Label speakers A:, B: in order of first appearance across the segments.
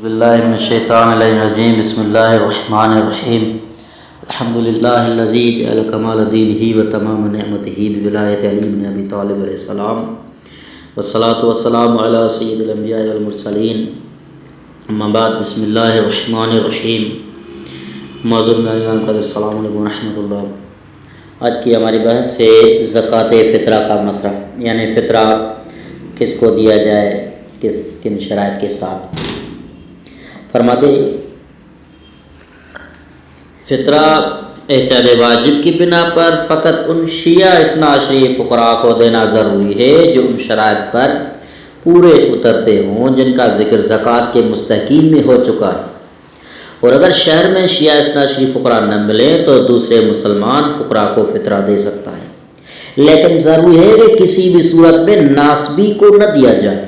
A: باللہ من الشیطان الرجیم بسم اللہ الرحمن الرحیم الحمدللہ الذی جعل کمال دینہ و تمام نعمتہ بولایت علی بن ابی طالب علیہ السلام والصلاة والسلام علی سید الانبیاء والمرسلین اما بعد بسم اللہ الرحمن الرحیم معذر ناظرین کا السلام علیکم ورحمۃ اللہ۔ آج کی ہماری بحث ہے زکوٰۃ فطرہ کا مسئلہ، یعنی فطرہ کس کو دیا جائے، کن شرائط کے ساتھ۔ فرماتے فطرہ احتیاط واجب کی بنا پر فقط ان شیعہ اثنا عشری فقراء کو دینا ضروری ہے جو ان شرائط پر پورے اترتے ہوں جن کا ذکر زکوٰۃ کے مستحقین میں ہو چکا ہے، اور اگر شہر میں شیعہ اثنا عشری فقراء نہ ملے تو دوسرے مسلمان فقراء کو فطرہ دے سکتا ہے، لیکن ضروری ہے کہ کسی بھی صورت میں ناسبی کو نہ دیا جائے۔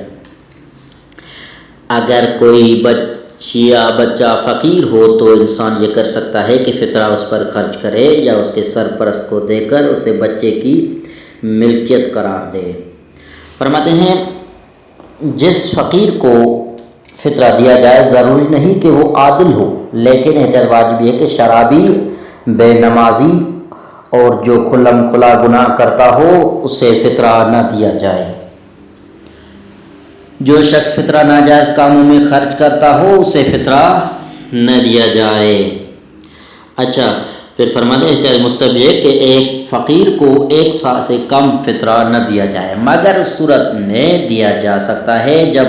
A: اگر کوئی شیعہ بچہ فقیر ہو تو انسان یہ کر سکتا ہے کہ فطرہ اس پر خرچ کرے یا اس کے سرپرست کو دے کر اسے بچے کی ملکیت قرار دے۔ فرماتے ہیں جس فقیر کو فطرہ دیا جائے ضروری نہیں کہ وہ عادل ہو، لیکن احتیاط واجب یہ کہ شرابی، بے نمازی اور جو کھلم کھلا گناہ کرتا ہو اسے فطرہ نہ دیا جائے۔ جو شخص فطرہ ناجائز کاموں میں خرچ کرتا ہو اسے فطرہ نہ دیا جائے۔ اچھا، پھر فرماتے ہیں احتیاط مستحب یہ کہ ایک فقیر کو 1 سال سے کم فطرہ نہ دیا جائے، مگر اس صورت میں دیا جا سکتا ہے جب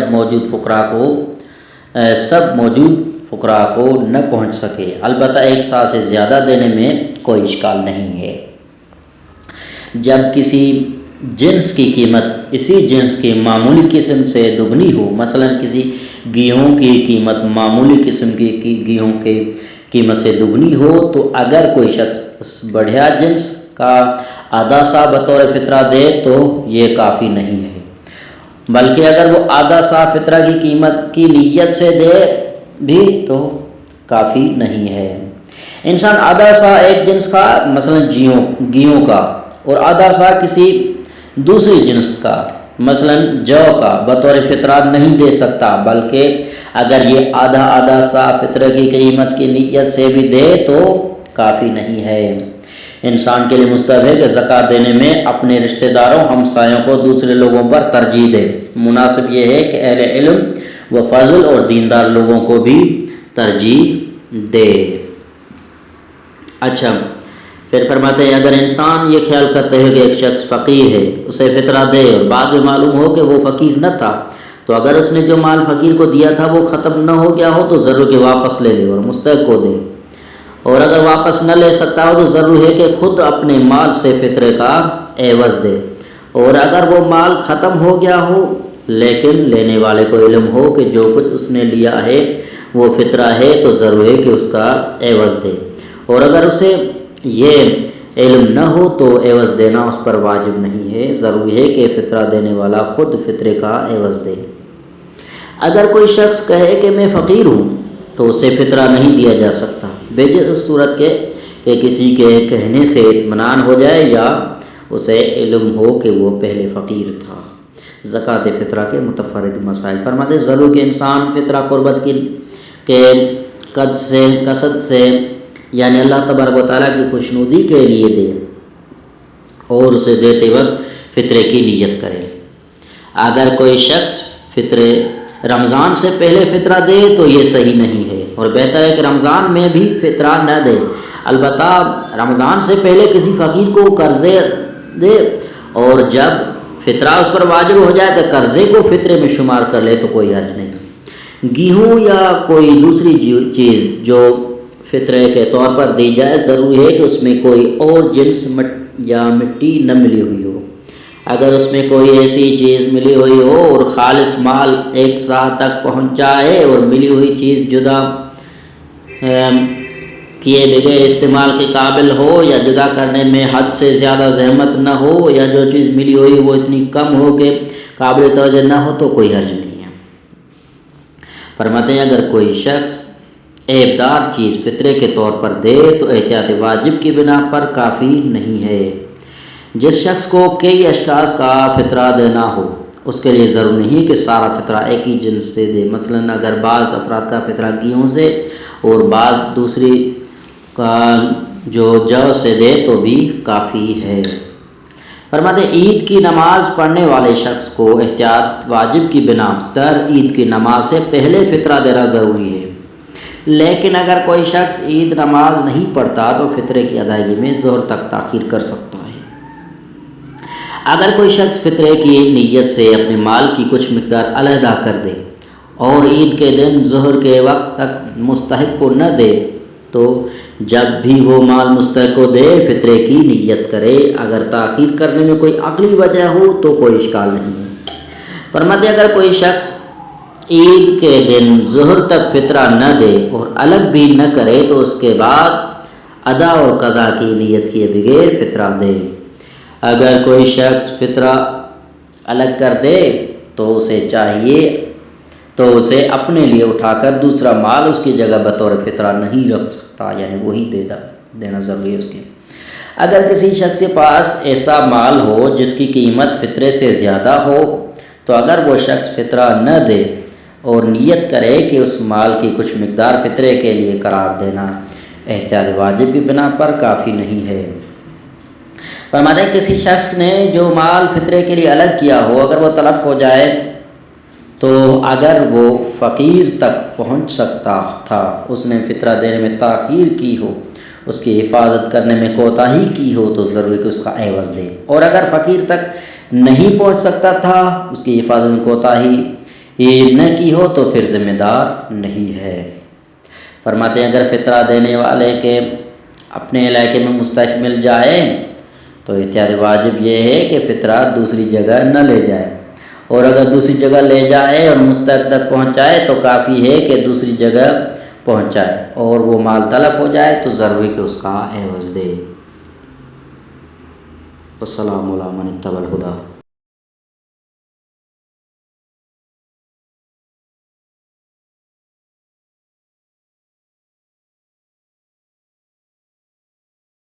A: سب موجود فقراء کو نہ پہنچ سکے، البتہ 1 سال سے زیادہ دینے میں کوئی اشکال نہیں ہے۔ جب کسی جنس کی قیمت اسی جنس کی معمولی قسم سے دگنی ہو، مثلا کسی گیہوں کی قیمت معمولی قسم کی گیہوں کی قیمت سے دگنی ہو، تو اگر کوئی شخص بڑھیا جنس کا آدھا سا بطور فطرہ دے تو یہ کافی نہیں ہے، بلکہ اگر وہ آدھا سا فطرہ کی قیمت کی نیت سے دے بھی تو کافی نہیں ہے۔ انسان آدھا سا ایک جنس کا مثلا گیہوں کا اور آدھا سا کسی دوسری جنس کا مثلا جو کا بطور فطرہ نہیں دے سکتا، بلکہ اگر یہ آدھا سا فطرہ کی قیمت کی نیت سے بھی دے تو کافی نہیں ہے۔ انسان کے لیے مستحب ہے کہ زکوٰۃ دینے میں اپنے رشتہ داروں، ہمسایوں کو دوسرے لوگوں پر ترجیح دے۔ مناسب یہ ہے کہ اہل علم و فضل اور دیندار لوگوں کو بھی ترجیح دے۔ اچھا، پھر فرماتے ہیں اگر انسان یہ خیال کرتے ہیں کہ ایک شخص فقیر ہے اسے فطرہ دے اور بعد میں معلوم ہو کہ وہ فقیر نہ تھا، تو اگر اس نے جو مال فقیر کو دیا تھا وہ ختم نہ ہو گیا ہو تو ضرور کہ واپس لے لے اور مستحق کو دے، اور اگر واپس نہ لے سکتا ہو تو ضرور ہے کہ خود اپنے مال سے فطرے کا عوض دے، اور اگر وہ مال ختم ہو گیا ہو لیکن لینے والے کو علم ہو کہ جو کچھ اس نے لیا ہے وہ فطرہ ہے تو ضرور ہے کہ اس کا عوض دے، اور اگر اسے یہ علم نہ ہو تو عوض دینا اس پر واجب نہیں ہے، ضروری ہے کہ فطرہ دینے والا خود فطرے کا عوض دے۔ اگر کوئی شخص کہے کہ میں فقیر ہوں تو اسے فطرہ نہیں دیا جا سکتا، بجز اس صورت کے کہ کسی کے کہنے سے اطمینان ہو جائے یا اسے علم ہو کہ وہ پہلے فقیر تھا۔ زکوٰۃ فطرہ کے متفرق مسائل۔ فرماتے ضرور کہ انسان فطرہ قربت کے قصد سے یعنی اللہ تبارک و تعالیٰ کی خوشنودی کے لیے دے، اور اسے دیتے وقت فطرے کی نیت کرے۔ اگر کوئی شخص رمضان سے پہلے فطرہ دے تو یہ صحیح نہیں ہے، اور بہتر ہے کہ رمضان میں بھی فطرہ نہ دے، البتہ رمضان سے پہلے کسی فقیر کو قرضے دے، اور جب فطرہ اس پر واجب ہو جائے تو قرضے کو فطرے میں شمار کر لے تو کوئی حرج نہیں۔ گیہوں یا کوئی دوسری چیز جو فطرے کے طور پر دی جائے، ضروری ہے کہ اس میں کوئی اور جنس یا مٹی نہ ملی ہوئی ہو۔ اگر اس میں کوئی ایسی چیز ملی ہوئی ہو اور خالص مال 1 سا تک پہنچا ہے اور ملی ہوئی چیز جدا کیے بغیر استعمال کے قابل ہو یا جدا کرنے میں حد سے زیادہ زحمت نہ ہو، یا جو چیز ملی ہوئی وہ اتنی کم ہو کہ قابل توجہ نہ ہو تو کوئی حرج نہیں ہے۔ فرماتے ہیں اگر کوئی شخص عیبدار چیز فطرے کے طور پر دے تو احتیاط واجب کی بنا پر کافی نہیں ہے۔ جس شخص کو کئی اشخاص کا فطرہ دینا ہو اس کے لیے ضروری نہیں کہ سارا فطرہ ایک ہی جنس سے دے۔ مثلاً اگر بعض افراد کا فطرہ گیہوں سے اور بعض دوسری کا جو جو سے دے تو بھی کافی ہے۔ فرماتے ہیں عید کی نماز پڑھنے والے شخص کو احتیاط واجب کی بنا پر عید کی نماز سے پہلے فطرہ دینا ضروری ہے، لیکن اگر کوئی شخص عید نماز نہیں پڑھتا تو فطرے کی ادائیگی میں ظہر تک تاخیر کر سکتا ہے۔ اگر کوئی شخص فطرے کی نیت سے اپنے مال کی کچھ مقدار علیحدہ کر دے اور عید کے دن ظہر کے وقت تک مستحق کو نہ دے تو جب بھی وہ مال مستحق کو دے فطرے کی نیت کرے۔ اگر تاخیر کرنے میں کوئی عقلی وجہ ہو تو کوئی اشکال نہیں ہے۔ فرماتے اگر کوئی شخص عید کے دن ظہر تک فطرہ نہ دے اور الگ بھی نہ کرے تو اس کے بعد ادا اور قضا کی نیت کیے بغیر فطرہ دے۔ اگر کوئی شخص فطرہ الگ کر دے تو اسے اپنے لیے اٹھا کر دوسرا مال اس کی جگہ بطور فطرہ نہیں رکھ سکتا، یعنی وہی دینا ضروری ہے اس کے۔ اگر کسی شخص کے پاس ایسا مال ہو جس کی قیمت فطرے سے زیادہ ہو تو اگر وہ شخص فطرہ نہ دے اور نیت کرے کہ اس مال کی کچھ مقدار فطرے کے لیے قرار دینا احتیاط واجب کی بنا پر کافی نہیں ہے۔ فرماتے ہیں کسی شخص نے جو مال فطرے کے لیے الگ کیا ہو اگر وہ تلف ہو جائے تو اگر وہ فقیر تک پہنچ سکتا تھا، اس نے فطرہ دینے میں تاخیر کی ہو، اس کی حفاظت کرنے میں کوتاہی کی ہو تو ضروری کہ اس کا عوض دے، اور اگر فقیر تک نہیں پہنچ سکتا تھا، اس کی حفاظت میں کوتاہی نہ کی ہو تو پھر ذمہ دار نہیں ہے۔ فرماتے ہیں اگر فطرہ دینے والے کے اپنے علاقے میں مستحق مل جائے تو احتیاط واجب یہ ہے کہ فطرہ دوسری جگہ نہ لے جائے، اور اگر دوسری جگہ لے جائے اور مستحق تک پہنچائے تو کافی ہے کہ دوسری جگہ پہنچائے، اور وہ مال تلف ہو جائے تو ضروری کہ اس کا عوض دے۔ والسلام علی من اتبع الہدی۔